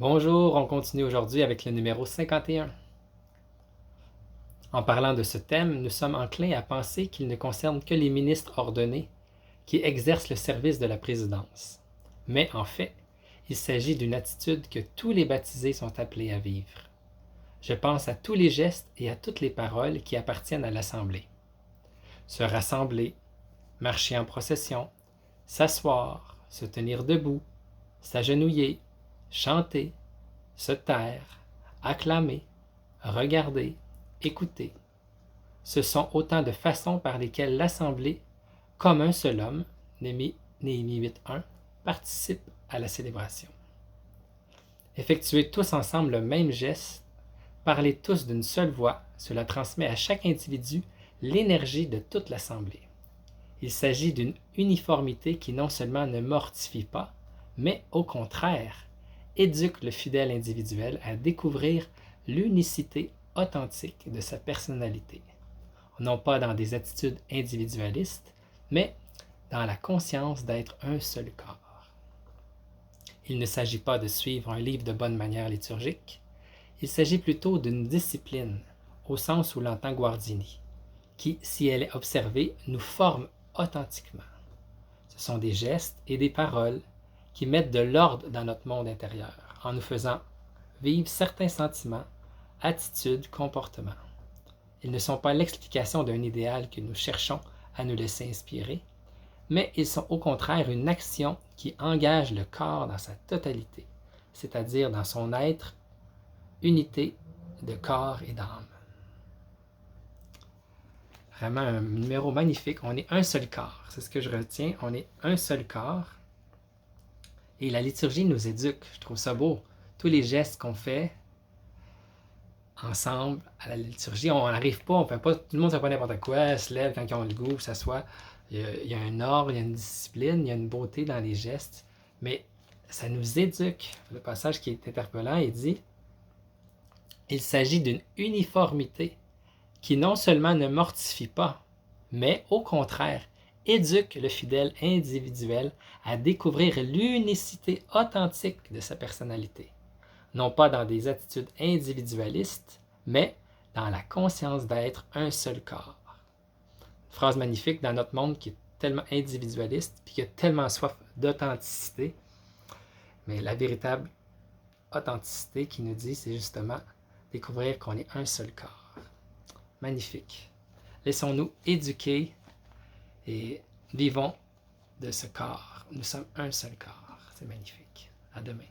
Bonjour, on continue aujourd'hui avec le numéro 51. En parlant de ce thème, nous sommes enclins à penser qu'il ne concerne que les ministres ordonnés qui exercent le service de la présidence. Mais en fait, il s'agit d'une attitude que tous les baptisés sont appelés à vivre. Je pense à tous les gestes et à toutes les paroles qui appartiennent à l'Assemblée. Se rassembler, marcher en procession, s'asseoir, se tenir debout, s'agenouiller, chanter, se taire, acclamer, regarder, écouter. Ce sont autant de façons par lesquelles l'Assemblée, comme un seul homme, Néhémie 8.1, participe à la célébration. Effectuer tous ensemble le même geste, parler tous d'une seule voix, cela transmet à chaque individu l'énergie de toute l'Assemblée. Il s'agit d'une uniformité qui non seulement ne mortifie pas, mais au contraire, éduque le fidèle individuel à découvrir l'unicité authentique de sa personnalité, non pas dans des attitudes individualistes, mais dans la conscience d'être un seul corps. Il ne s'agit pas de suivre un livre de bonne manière liturgique, il s'agit plutôt d'une discipline, au sens où l'entend Guardini, qui, si elle est observée, nous forme authentiquement. Ce sont des gestes et des paroles qui mettent de l'ordre dans notre monde intérieur, en nous faisant vivre certains sentiments, attitudes, comportements. Ils ne sont pas l'explication d'un idéal que nous cherchons à nous laisser inspirer, mais ils sont au contraire une action qui engage le corps dans sa totalité, c'est-à-dire dans son être, unité de corps et d'âme. Vraiment un numéro magnifique. On est un seul corps. C'est ce que je retiens. On est un seul corps. Et la liturgie nous éduque. Je trouve ça beau. Tous les gestes qu'on fait ensemble à la liturgie, on n'arrive pas, on fait pas, tout le monde ne fait pas n'importe quoi, se lève quand ils ont le goût, s'assoit. Il y a un ordre, il y a une discipline, il y a une beauté dans les gestes. Mais ça nous éduque. Le passage qui est interpellant, il dit « Il s'agit d'une uniformité qui non seulement ne mortifie pas, mais au contraire, éduque le fidèle individuel à découvrir l'unicité authentique de sa personnalité, non pas dans des attitudes individualistes, mais dans la conscience d'être un seul corps. » Une phrase magnifique dans notre monde qui est tellement individualiste, puis qui a tellement soif d'authenticité, mais la véritable authenticité qui nous dit, c'est justement découvrir qu'on est un seul corps. Magnifique. Laissons-nous éduquer et vivons de ce corps. Nous sommes un seul corps. C'est magnifique. À demain.